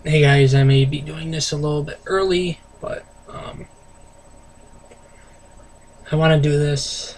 Hey guys, I may be doing this a little bit early, but I want to do this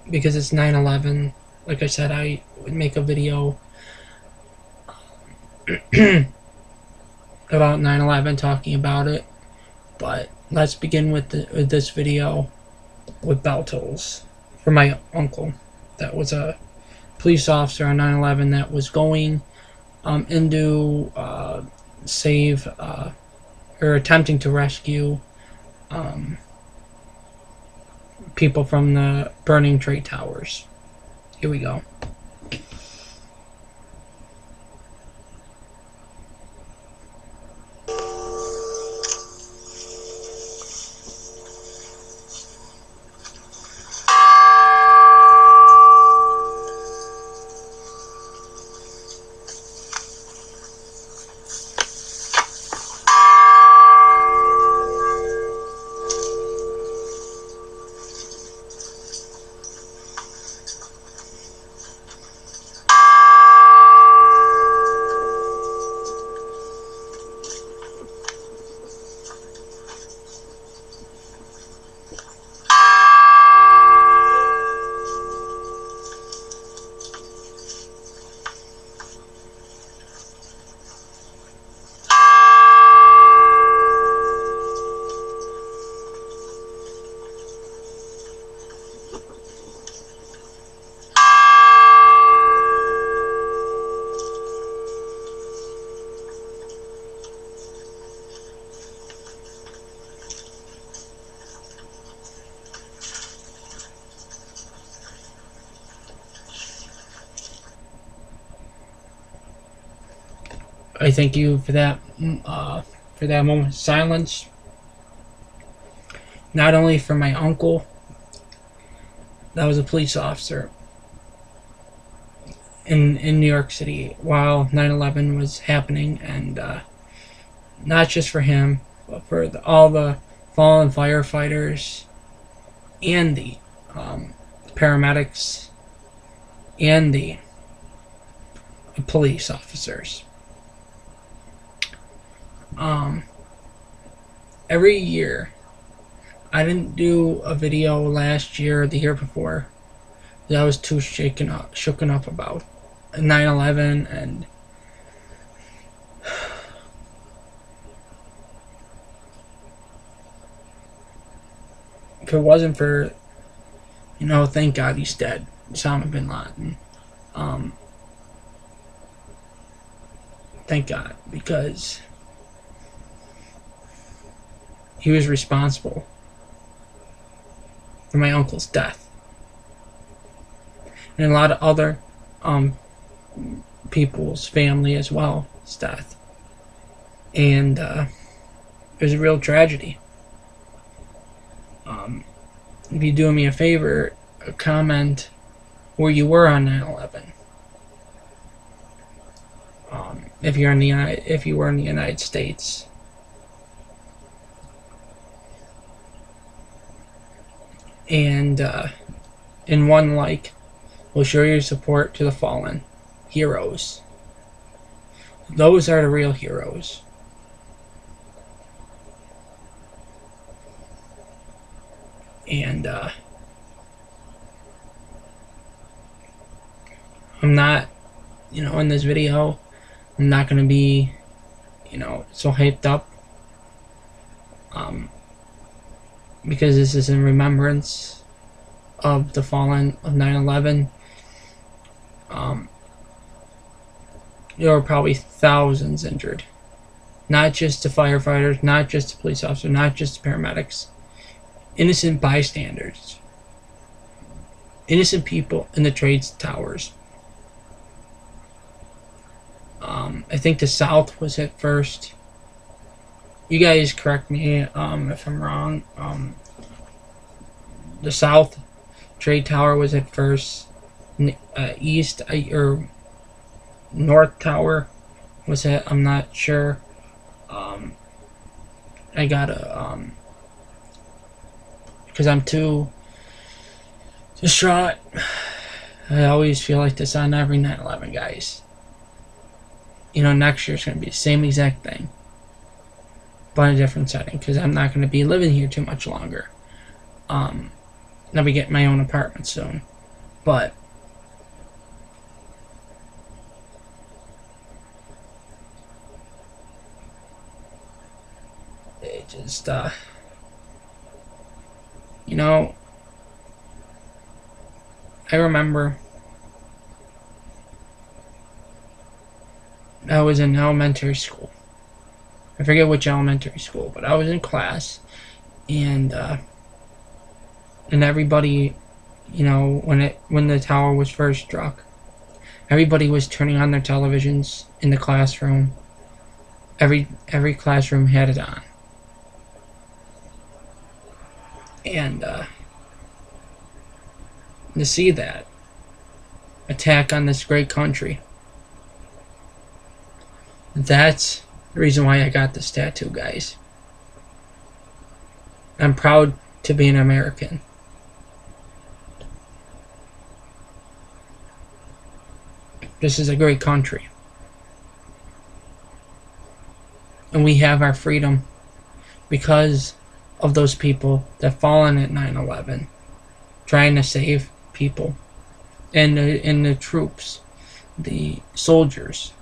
because it's 9/11. Like I said, I would make a video about 9/11, talking about it. But let's begin with this video with bell tolls for my uncle. That was a police officer on 9/11 that was going into save or attempting to rescue people from the burning trade towers. Here we go. I thank you for that moment of silence. Not only for my uncle, that was a police officer in New York City while 9/11 was happening, and not just for him, but for all the fallen firefighters and the paramedics and the police officers. Every year, I didn't do a video last year or the year before that I was too shooken up about 9/11, and if it wasn't for, thank God he's dead, Osama bin Laden. Thank God, because he was responsible for my uncle's death and a lot of other people's family as well, his death. And it was a real tragedy. If you do me a favor, comment where you were on 9/11. If you were in the United States. And in one like, will show your support to the fallen heroes. Those are the real heroes. And I'm not, in this video, I'm not going to be, so hyped up. Because this is in remembrance of the fallen of 9/11. There were probably thousands injured. Not just the firefighters, not just the police officers, not just the paramedics. Innocent bystanders. Innocent people in the trade towers. I think the South was hit first. You guys correct me if I'm wrong. The South Trade Tower was at first. East or North Tower was it? I'm not sure. I gotta because I'm too distraught. I always feel like this on every 9/11, guys. next year's going to be the same exact thing, but in a different setting, because I'm not going to be living here too much longer. I'll be getting my own apartment soon, but it just, I remember I was in elementary school. I forget which elementary school, but I was in class, and everybody, when the tower was first struck, everybody was turning on their televisions in the classroom. Every classroom had it on, and to see that attack on this great country, that's the reason why I got this tattoo, guys. I'm proud to be an American. This is a great country. And we have our freedom because of those people that fallen at 9/11, trying to save people, and the troops, the soldiers,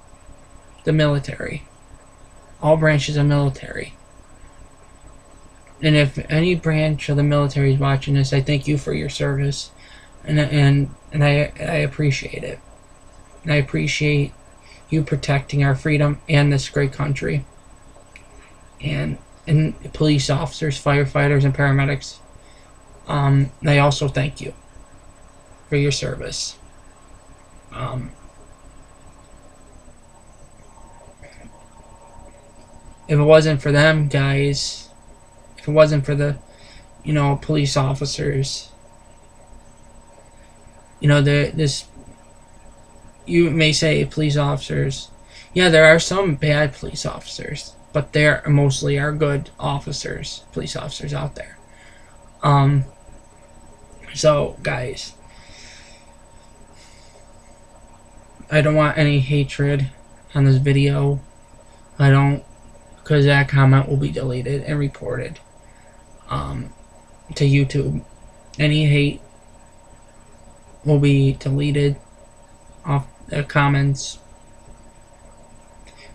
the military, all branches of military. And if any branch of the military is watching this, I thank you for your service, and I appreciate it. And I appreciate you protecting our freedom and this great country. And police officers, firefighters, and paramedics, I also thank you for your service. If it wasn't for them, guys, if it wasn't for the, police officers, you may say police officers. Yeah, there are some bad police officers, but there mostly are good officers, police officers out there. So, guys, I don't want any hatred on this video. I don't, because that comment will be deleted and reported to YouTube. Any hate will be deleted off the comments,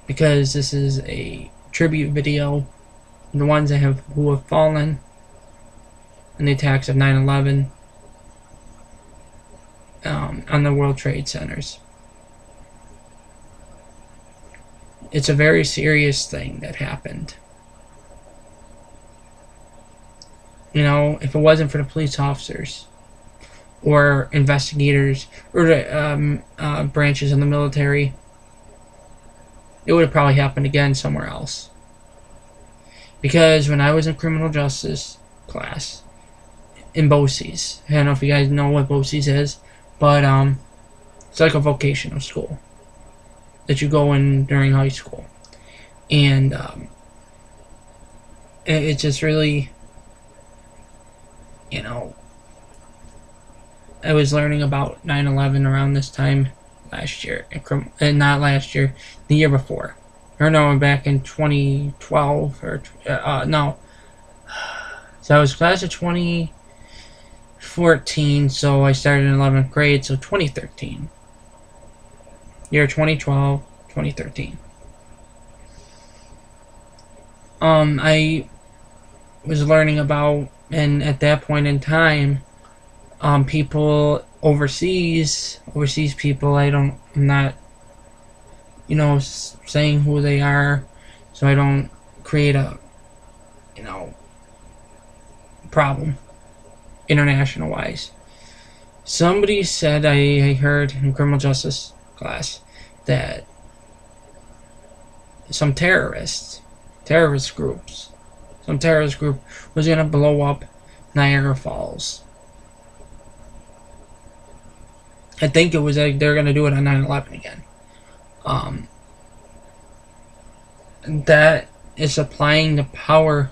because this is a tribute video. The ones who have fallen in the attacks of 9/11 on the World Trade Centers. It's a very serious thing that happened. If it wasn't for the police officers or investigators or the branches of the military, it would have probably happened again somewhere else. Because when I was in criminal justice class in BOCES, I don't know if you guys know what BOCES is, but it's like a vocational school that you go in during high school. And it just really, I was learning about 9/11 around this time last year, and not last year, the year before. Or no, back in 2012, or no. So I was class of 2014, so I started in 11th grade, so 2013. Year 2012, 2013. I was learning about, and at that point in time, people overseas people, I'm not, saying who they are, so I don't create a, problem, international wise. Somebody said, I heard in criminal justice class, that some terrorist group was going to blow up Niagara Falls. I think it was like they're going to do it on 9/11 again. That is applying the power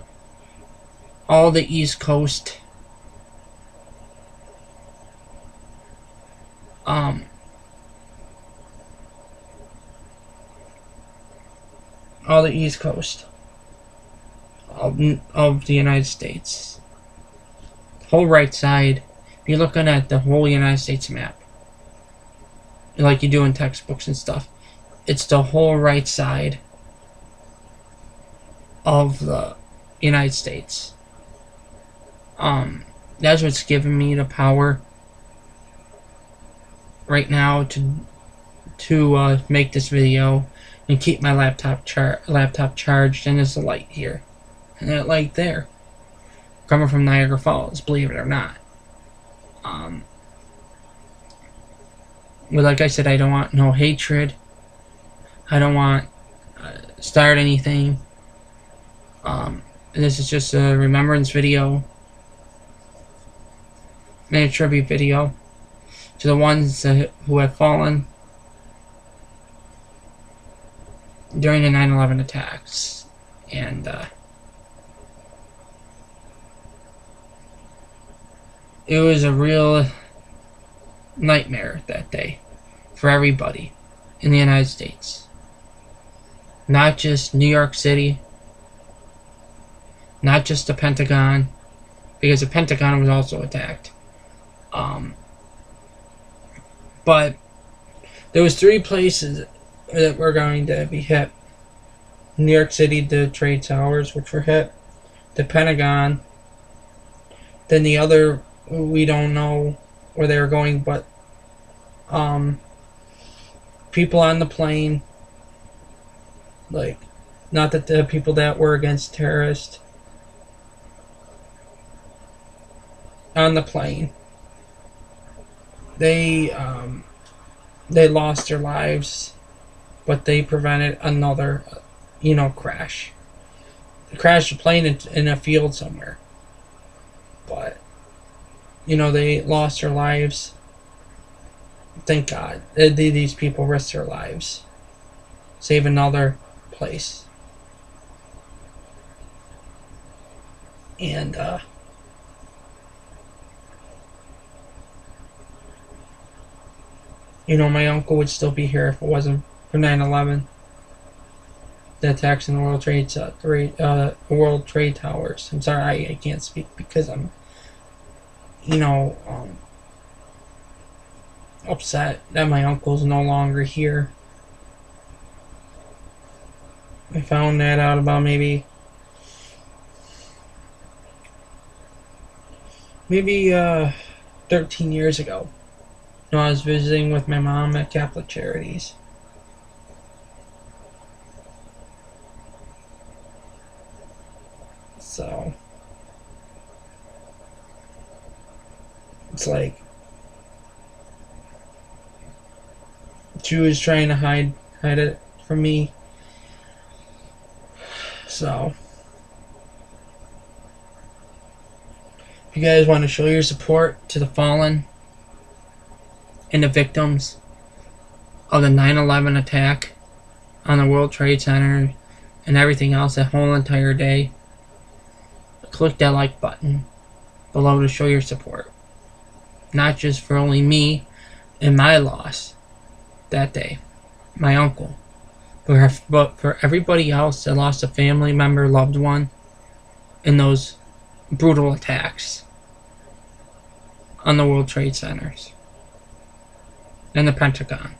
all the East Coast all the East Coast of the United States. Whole right side. If you're looking at the whole United States map, like you do in textbooks and stuff, it's the whole right side of the United States. That's what's giving me the power right now to make this video and keep my laptop charged. And there's a light here and that light there, coming from Niagara Falls, believe it or not. But like I said, I don't want no hatred. I don't want start anything. This is just a remembrance video and a tribute video to the ones who have fallen during the 9/11 attacks. And it was a real nightmare that day for everybody in the United States. Not just New York City, not just the Pentagon, because the Pentagon was also attacked. But there was 3 places that were going to be hit. New York City, the Trade Towers, which were hit. The Pentagon. Then the other, we don't know where they were going, but people on the plane, like, not that the people that were against terrorists, on the plane, they lost their lives, but they prevented another, crash. They crashed a plane in a field somewhere, but they lost their lives. Thank God these people risked their lives, save another place. And my uncle would still be here if it wasn't for 9/11. The attacks in the World Trade Towers. I'm sorry, I can't speak because I'm, upset that my uncle's no longer here. I found that out about maybe 13 years ago. I was visiting with my mom at Catholic Charities. So it's like she was trying to hide it from me. So if you guys want to show your support to the fallen and the victims of the 9/11 attack on the World Trade Center and everything else that whole entire day, click that like button below to show your support. Not just for only me and my loss that day, my uncle, but for everybody else that lost a family member, loved one in those brutal attacks on the World Trade Centers and the Pentagon.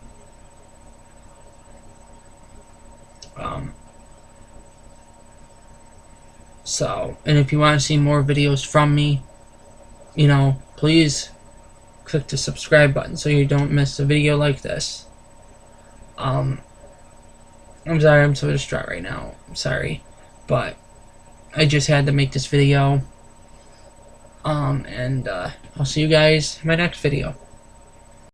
And if you want to see more videos from me, please click the subscribe button so you don't miss a video like this. I'm sorry, I'm so distraught right now. I'm sorry, but I just had to make this video. And I'll see you guys in my next video.